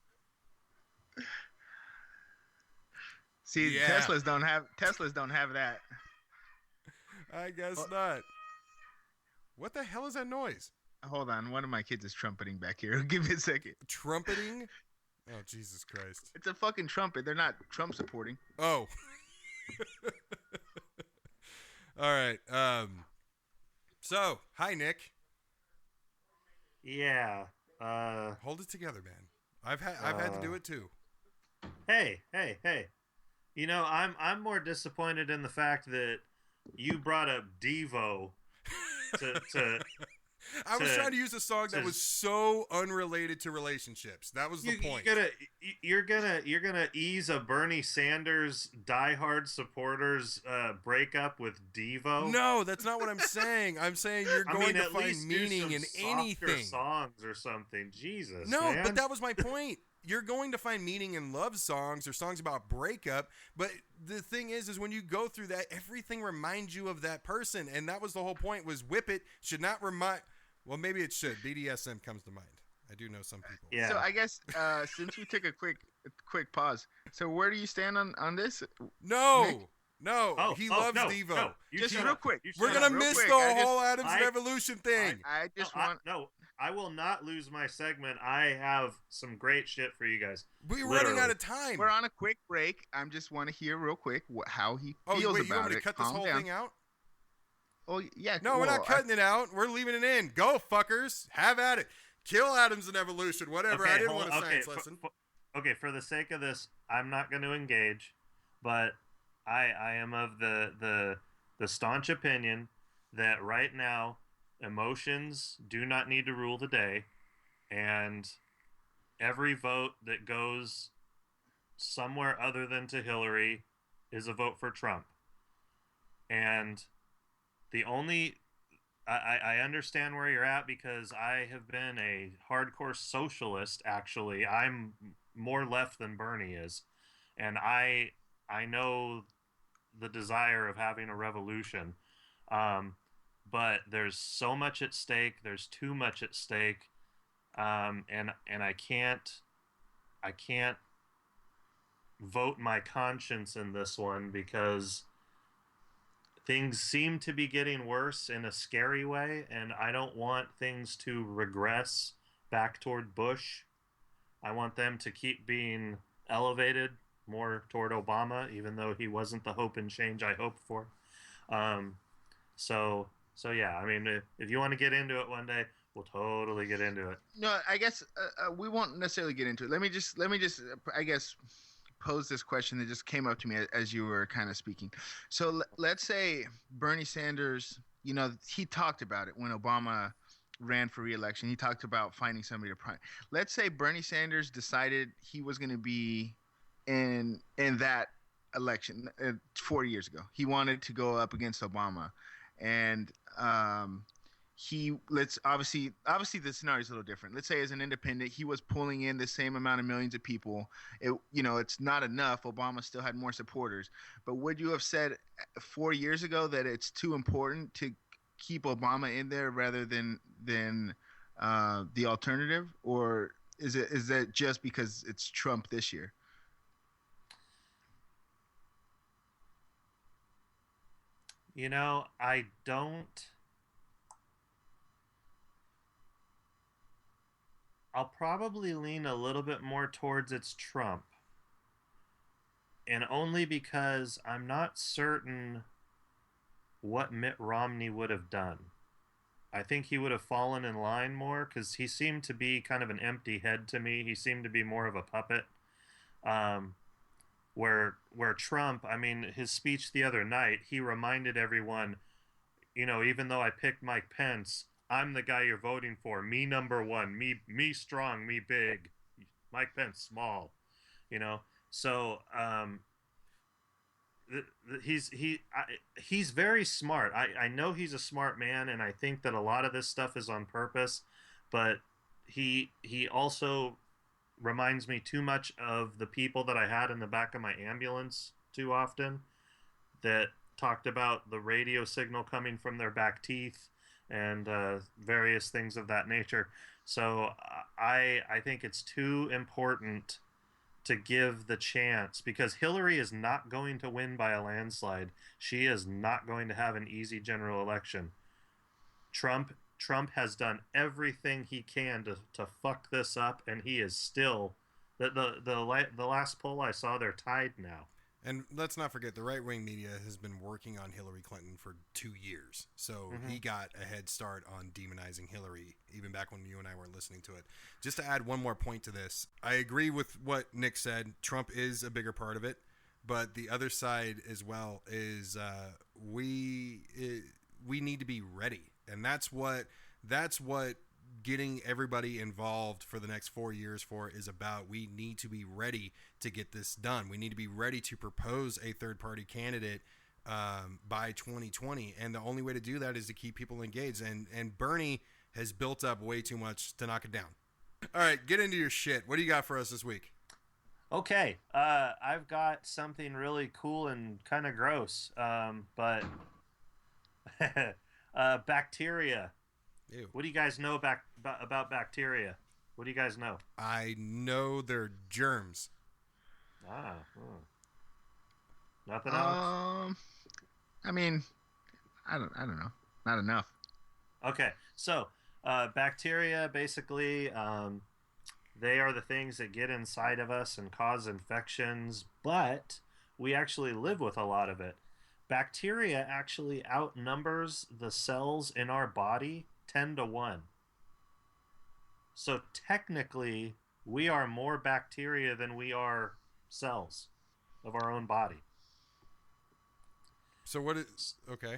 Speaker 9: See, yeah. Teslas don't have that.
Speaker 8: I guess not. What the hell is that noise?
Speaker 9: Hold on, one of my kids is trumpeting back here. Give me a second.
Speaker 8: Trumpeting? Oh, Jesus Christ.
Speaker 9: It's a fucking trumpet. They're not Trump supporting.
Speaker 8: Oh. All right. So, hi, Nick.
Speaker 1: Yeah.
Speaker 8: Hold it together, man. I've had to do it too.
Speaker 1: Hey. I'm more disappointed in the fact that you brought up Devo to
Speaker 8: I was trying to use a song that was so unrelated to relationships. That was the point.
Speaker 1: You're gonna ease a Bernie Sanders diehard supporters breakup with Devo.
Speaker 8: No, that's not what I'm saying. I'm saying you're going to find meaning in anything.
Speaker 1: Songs or something. Jesus.
Speaker 8: No,
Speaker 1: man.
Speaker 8: but that was my point. You're going to find meaning in love songs or songs about breakup, but the thing is when you go through that, everything reminds you of that person, and that was the whole point. Was "Whip It" should not remind. Well, maybe it should. BDSM comes to mind. I do know some people.
Speaker 9: Yeah. So I guess since we took a quick pause, so where do you stand on this?
Speaker 8: No.
Speaker 9: Nick?
Speaker 8: No, he loves Devo.
Speaker 1: No,
Speaker 9: just real quick.
Speaker 8: We're gonna miss the whole Adams and Evolution thing.
Speaker 9: I just
Speaker 1: I will not lose my segment. I have some great shit for you guys.
Speaker 8: We're running out of time.
Speaker 9: We're on a quick break. I just want to hear real quick how he feels about it.
Speaker 8: You want me to cut this whole thing out?
Speaker 9: Oh yeah.
Speaker 8: No, we're not cutting it out. We're leaving it in. Go fuckers. Have at it. Kill Adams and Evolution. Whatever.
Speaker 1: Okay,
Speaker 8: I didn't want a science lesson.
Speaker 1: For the sake of this, I'm not going to engage, but I am of the staunch opinion that right now emotions do not need to rule the day, and every vote that goes somewhere other than to Hillary is a vote for Trump. And the only I understand where you're at, because I have been a hardcore socialist. Actually, I'm more left than Bernie is, and I know the desire of having a revolution, but there's so much at stake. There's too much at stake, and I can't vote my conscience in this one, because things seem to be getting worse in a scary way, and I don't want things to regress back toward Bush. I want them to keep being elevated more toward Obama, even though he wasn't the hope and change I hoped for. So yeah, I mean, if you want to get into it one day, we'll totally get into it.
Speaker 9: No, I guess we won't necessarily get into it. Let me just, I guess, pose this question that just came up to me as you were kind of speaking. So let's say Bernie Sanders, you know, he talked about it when Obama ran for re-election. He talked about finding somebody to prime. Let's say Bernie Sanders decided he was going to be in that election 4 years ago. He wanted to go up against Obama, and obviously the scenario is a little different. Let's say as an independent, he was pulling in the same amount of millions of people. It's not enough. Obama still had more supporters. But would you have said 4 years ago that it's too important to keep Obama in there rather than the alternative, or is that just because it's Trump this year?
Speaker 1: You know, I don't. I'll probably lean a little bit more towards it's Trump. And only because I'm not certain what Mitt Romney would have done. I think he would have fallen in line more, because he seemed to be kind of an empty head to me. He seemed to be more of a puppet. Where Trump, I mean, his speech the other night, he reminded everyone, you know, even though I picked Mike Pence, I'm the guy you're voting for. Me number one. Me strong. Me big. Mike Pence small. You know. So he's very smart. I know he's a smart man, and I think that a lot of this stuff is on purpose. But he also reminds me too much of the people that I had in the back of my ambulance too often, that talked about the radio signal coming from their back teeth and various things of that nature. So I think it's too important to give the chance, because Hillary is not going to win by a landslide. She is not going to have an easy general election. Trump has done everything he can to fuck this up, and he is still the last poll I saw, they're tied now.
Speaker 8: And let's not forget, the right-wing media has been working on Hillary Clinton for 2 years. So he got a head start on demonizing Hillary, even back when you and I weren't listening to it. Just to add one more point to this, I agree with what Nick said. Trump is a bigger part of it. But the other side as well is we need to be ready. And that's what getting everybody involved for the next 4 years is about. We need to be ready to get this done. We need to be ready to propose a third-party candidate by 2020. And the only way to do that is to keep people engaged. And Bernie has built up way too much to knock it down. All right, get into your shit. What do you got for us this week?
Speaker 1: Okay, I've got something really cool and kind of gross, but bacteria.
Speaker 8: Ew.
Speaker 1: What do you guys know about bacteria? What do you guys know?
Speaker 8: I know they're germs.
Speaker 1: Nothing else?
Speaker 9: I mean, I don't know. Not enough.
Speaker 1: Okay, so bacteria, basically, they are the things that get inside of us and cause infections, but we actually live with a lot of it. Bacteria actually outnumbers the cells in our body 10-1. So technically, we are more bacteria than we are cells of our own body.
Speaker 8: So what is... Okay.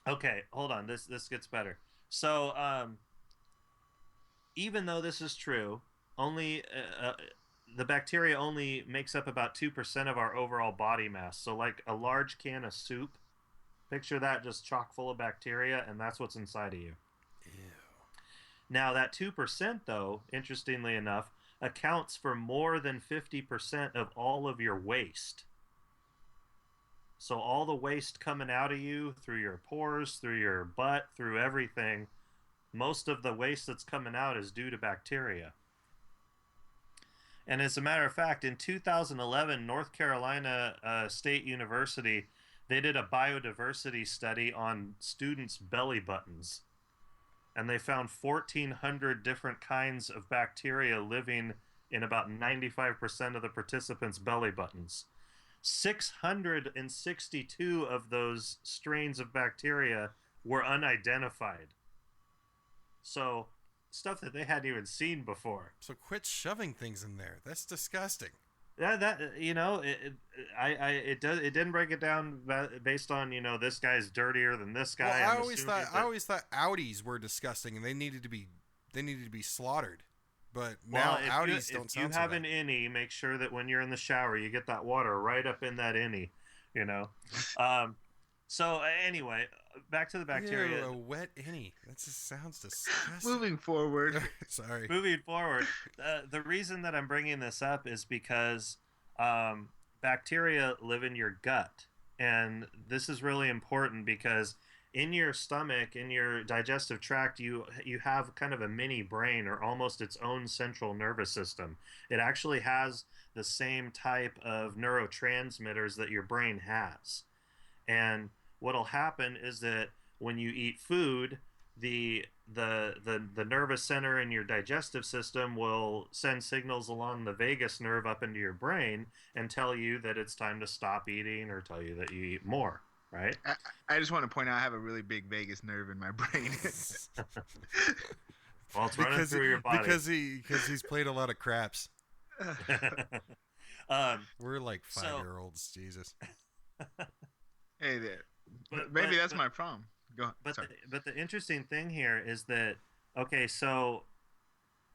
Speaker 1: Okay, hold on. This gets better. So, even though this is true, only the bacteria only makes up about 2% of our overall body mass. So, like a large can of soup, picture that just chock full of bacteria, and that's what's inside of you.
Speaker 8: Ew.
Speaker 1: Now, that 2%, though, interestingly enough, accounts for more than 50% of all of your waste. So all the waste coming out of you through your pores, through your butt, through everything, most of the waste that's coming out is due to bacteria. And as a matter of fact, in 2011, North Carolina State University, they did a biodiversity study on students' belly buttons. And they found 1,400 different kinds of bacteria living in about 95% of the participants' belly buttons. 662 of those strains of bacteria were unidentified. So, stuff that they hadn't even seen before.
Speaker 8: So quit shoving things in there. That's disgusting.
Speaker 1: That you know, it didn't break it down based on, you know, this guy's dirtier than this guy.
Speaker 8: Well, I always thought Audis were disgusting and they needed to be slaughtered. But now Audis don't sound so bad. If you have an innie,
Speaker 1: make sure that when you're in the shower, you get that water right up in that innie, you know. So anyway, back to the bacteria.
Speaker 8: Ew, a wet innie. That just sounds disgusting.
Speaker 9: Moving forward.
Speaker 8: Sorry.
Speaker 1: Moving forward. The reason that I'm bringing this up is because bacteria live in your gut. And this is really important because in your stomach, in your digestive tract, you have kind of a mini brain or almost its own central nervous system. It actually has the same type of neurotransmitters that your brain has. And what'll happen is that when you eat food, the nervous center in your digestive system will send signals along the vagus nerve up into your brain and tell you that it's time to stop eating or tell you that you eat more, right?
Speaker 9: I just want to point out I have a really big vagus nerve in my brain.
Speaker 1: Well, it's running through your body.
Speaker 8: Because he's played a lot of craps. We're like 5-year-olds, Jesus.
Speaker 9: Hey there. Maybe that's my problem. Go ahead.
Speaker 1: But the interesting thing here is that, okay, so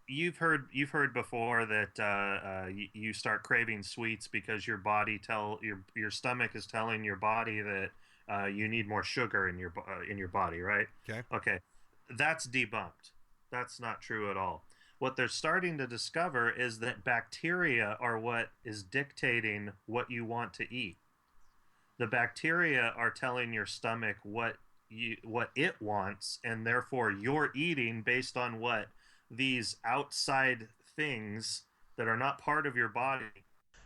Speaker 1: you've heard before that you start craving sweets because your body your stomach is telling your body that you need more sugar in your body, right? Okay, that's debunked. That's not true at all. What they're starting to discover is that bacteria are what is dictating what you want to eat. The bacteria are telling your stomach what it wants, and therefore you're eating based on what these outside things that are not part of your body.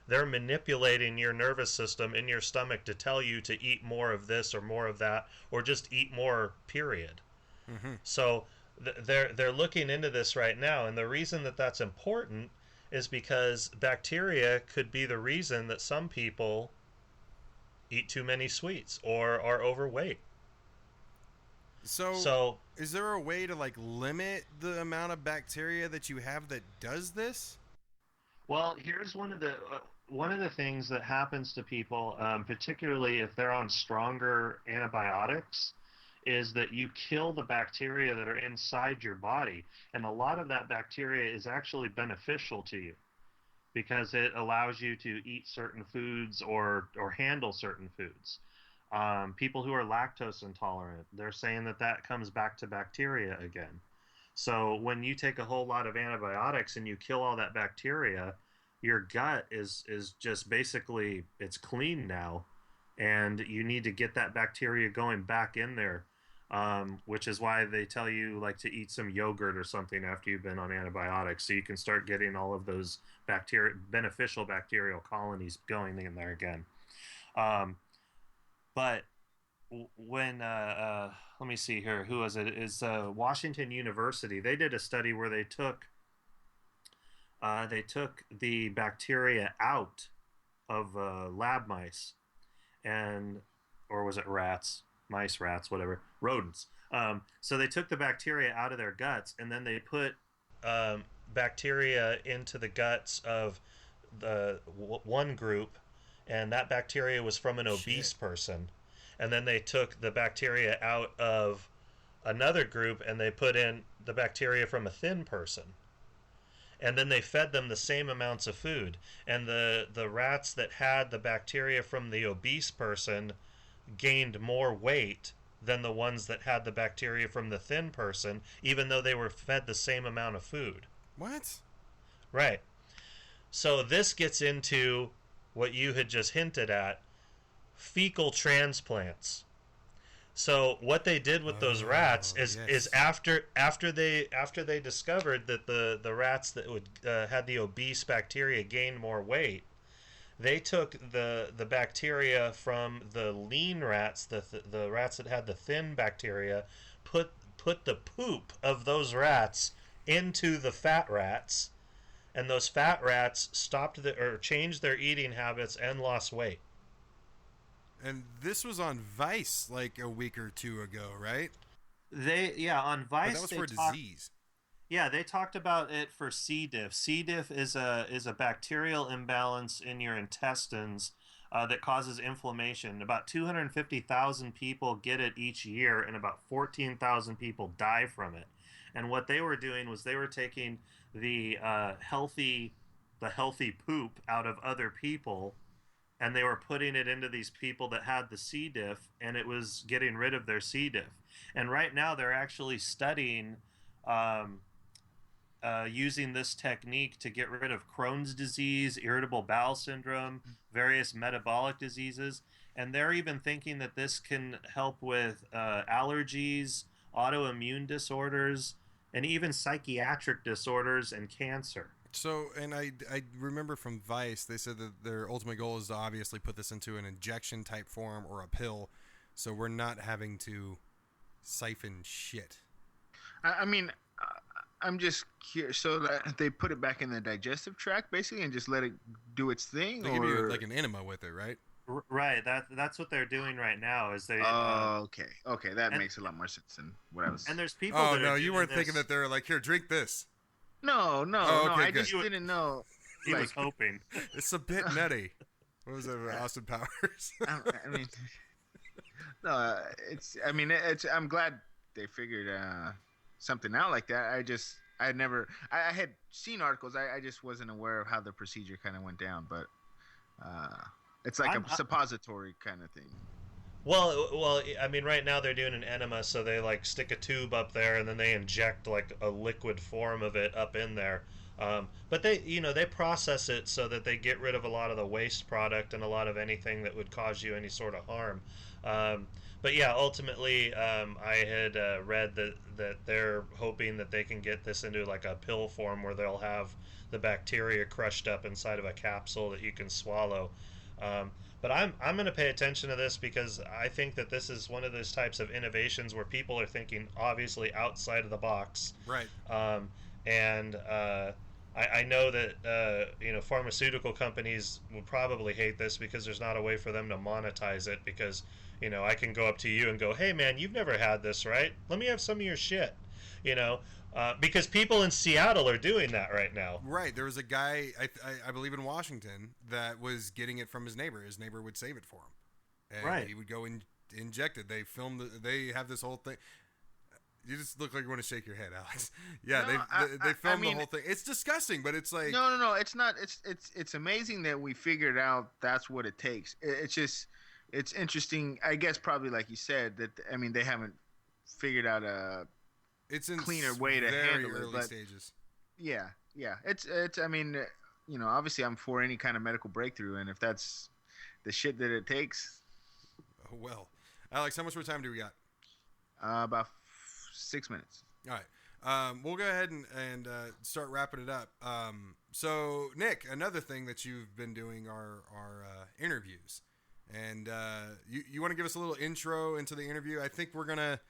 Speaker 1: They're manipulating your nervous system in your stomach to tell you to eat more of this or more of that, or just eat more, period. Mm-hmm. So they're looking into this right now, and the reason that that's important is because bacteria could be the reason that some people eat too many sweets or are overweight.
Speaker 8: So is there a way to like limit the amount of bacteria that you have that does this?
Speaker 1: Well, here's one of the things that happens to people, particularly if they're on stronger antibiotics, is that you kill the bacteria that are inside your body, and a lot of that bacteria is actually beneficial to you, because it allows you to eat certain foods or handle certain foods. People who are lactose intolerant, they're saying that comes back to bacteria again. So when you take a whole lot of antibiotics and you kill all that bacteria, your gut is just basically, it's clean now, and you need to get that bacteria going back in there, which is why they tell you like to eat some yogurt or something after you've been on antibiotics, so you can start getting all of those beneficial bacterial colonies going in there again. But when let me see here, who was it? It's Washington University. They did a study where they took the bacteria out of lab mice, or was it rats? Mice, rats, whatever, rodents. So they took the bacteria out of their guts, and then they put bacteria into the guts of the one group, and that bacteria was from an obese person. And then they took the bacteria out of another group and they put in the bacteria from a thin person. And then they fed them the same amounts of food. And the rats that had the bacteria from the obese person gained more weight than the ones that had the bacteria from the thin person, even though they were fed the same amount of food.
Speaker 8: What?
Speaker 1: Right. So this gets into what you had just hinted at, fecal transplants. So what they did with those rats is after they discovered that the rats that would had the obese bacteria gained more weight, they took the bacteria from the lean rats, the rats that had the thin bacteria, put the poop of those rats into the fat rats, and those fat rats changed their eating habits and lost weight.
Speaker 8: And this was on Vice like a week or two ago, right?
Speaker 1: On Vice.
Speaker 8: But that was for disease.
Speaker 1: Yeah, they talked about it for C. diff. C. diff is a bacterial imbalance in your intestines that causes inflammation. About 250,000 people get it each year, and about 14,000 people die from it. And what they were doing was they were taking the healthy poop out of other people, and they were putting it into these people that had the C. diff, and it was getting rid of their C. diff. And right now they're actually studying using this technique to get rid of Crohn's disease, irritable bowel syndrome, various metabolic diseases. And they're even thinking that this can help with allergies, autoimmune disorders, and even psychiatric disorders and cancer.
Speaker 8: So, and I remember from Vice, they said that their ultimate goal is to obviously put this into an injection type form or a pill, so we're not having to siphon shit.
Speaker 9: I mean, I'm just curious. So that they put it back in the digestive tract, basically, and just let it do its thing?
Speaker 8: They give you like an enema with it, right?
Speaker 1: Right. That's what they're doing right now. Is they?
Speaker 9: Okay. Okay, that makes a lot more sense than what I was.
Speaker 1: And there's people.
Speaker 8: Oh no, you weren't thinking that they're like, here, drink this.
Speaker 9: No.
Speaker 8: Okay,
Speaker 9: I
Speaker 8: good.
Speaker 9: just didn't know.
Speaker 1: He was hoping.
Speaker 8: It's a bit nutty. What was it, Austin Powers?
Speaker 9: I mean, no, it's. I mean, it's. I'm glad they figured something out like that. I had seen articles. I just wasn't aware of how the procedure kind of went down. But it's like a suppository kind of thing.
Speaker 1: Well, I mean, right now they're doing an enema, so they like stick a tube up there, and then they inject like a liquid form of it up in there. But they process it so that they get rid of a lot of the waste product and a lot of anything that would cause you any sort of harm. But yeah, ultimately, I had read that they're hoping that they can get this into like a pill form where they'll have the bacteria crushed up inside of a capsule that you can swallow. But I'm going to pay attention to this because I think that this is one of those types of innovations where people are thinking obviously outside of the box.
Speaker 8: Right.
Speaker 1: And I know that pharmaceutical companies will probably hate this because there's not a way for them to monetize it because I can go up to you and go, hey man, you've never had this, right? Let me have some of your shit. Because people in Seattle are doing that right now. Right.
Speaker 8: There was a guy, I believe in Washington, that was getting it from his neighbor. His neighbor would save it for him. And he would go and inject it. They have this whole thing. You just look like you want to shake your head, Alex. Yeah, no, they filmed the whole thing. It's disgusting, but it's like...
Speaker 9: No, it's not. It's amazing that we figured out that's what it takes. It's interesting, I guess probably like you said, that, I mean, they haven't figured out a...
Speaker 8: It's in
Speaker 9: cleaner way to handle it,
Speaker 8: early stages.
Speaker 9: Yeah. It's. I mean, obviously, I'm for any kind of medical breakthrough, and if that's the shit that it takes.
Speaker 8: Oh, well, Alex, how much more time do we got?
Speaker 9: About 6 minutes.
Speaker 8: All right. We'll go ahead and start wrapping it up. So, Nick, another thing that you've been doing are interviews, and you want to give us a little intro into the interview? I think we're gonna.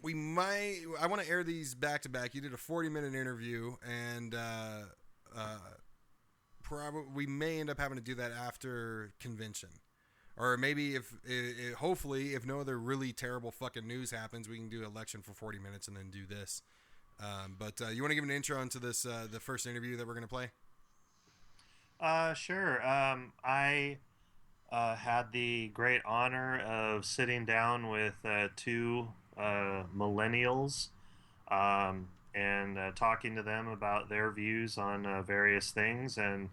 Speaker 8: I want to air these back to back. You did a 40-minute interview, and probably we may end up having to do that after convention, or maybe hopefully if no other really terrible fucking news happens, we can do election for 40 minutes and then do this. But you want to give an intro into this the first interview that we're gonna play?
Speaker 1: Sure. I had the great honor of sitting down with two millennials, and talking to them about their views on various things. And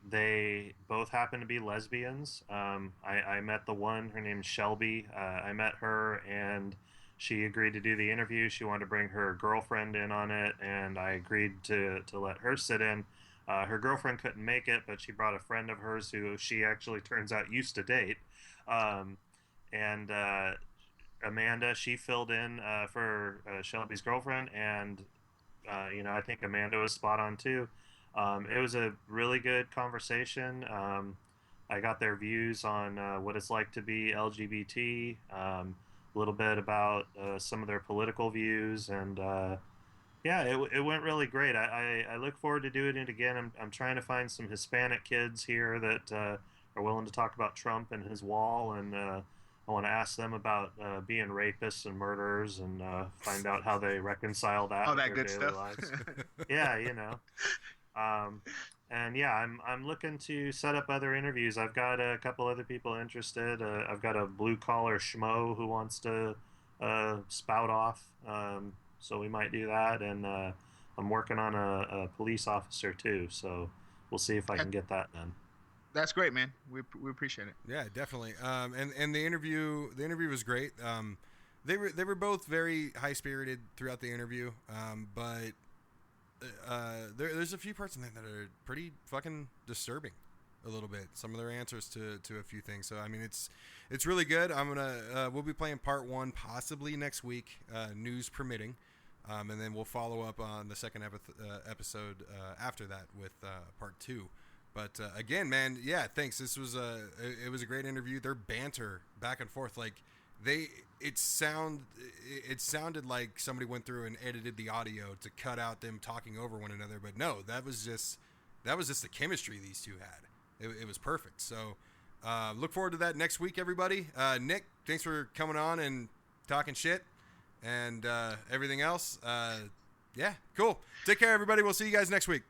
Speaker 1: they both happen to be lesbians. I met the one, her name's Shelby. I met her, and she agreed to do the interview. She wanted to bring her girlfriend in on it, and I agreed to let her sit in. Her girlfriend couldn't make it, but she brought a friend of hers who she actually turns out used to date. And Amanda, she filled in for Shelby's girlfriend, and I think Amanda was spot on too. It was a really good conversation. I got their views on what it's like to be LGBT, a little bit about some of their political views, and yeah, it went really great. I look forward to doing it again. I'm trying to find some Hispanic kids here that are willing to talk about Trump and his wall, and I want to ask them about being rapists and murderers, and find out how they reconcile that.
Speaker 9: All
Speaker 1: with
Speaker 9: that
Speaker 1: their
Speaker 9: good
Speaker 1: daily
Speaker 9: stuff.
Speaker 1: lives. Yeah. And yeah, I'm looking to set up other interviews. I've got a couple other people interested. I've got a blue collar schmo who wants to spout off. So we might do that. And I'm working on a police officer too. So we'll see if I can get that done.
Speaker 9: That's great, man. We appreciate it.
Speaker 8: Yeah, definitely. And the interview was great. They were both very high spirited throughout the interview. But there's a few parts in there that are pretty fucking disturbing, a little bit. Some of their answers to a few things. So I mean, it's really good. We'll be playing part 1 possibly next week, news permitting, and then we'll follow up on the second episode after that with part 2. But again, man, yeah, thanks. This was it was a great interview. Their banter back and forth, like it sounded like somebody went through and edited the audio to cut out them talking over one another. But no, that was just the chemistry these two had. It was perfect. So look forward to that next week, everybody. Nick, thanks for coming on and talking shit and everything else. Yeah, cool. Take care, everybody. We'll see you guys next week.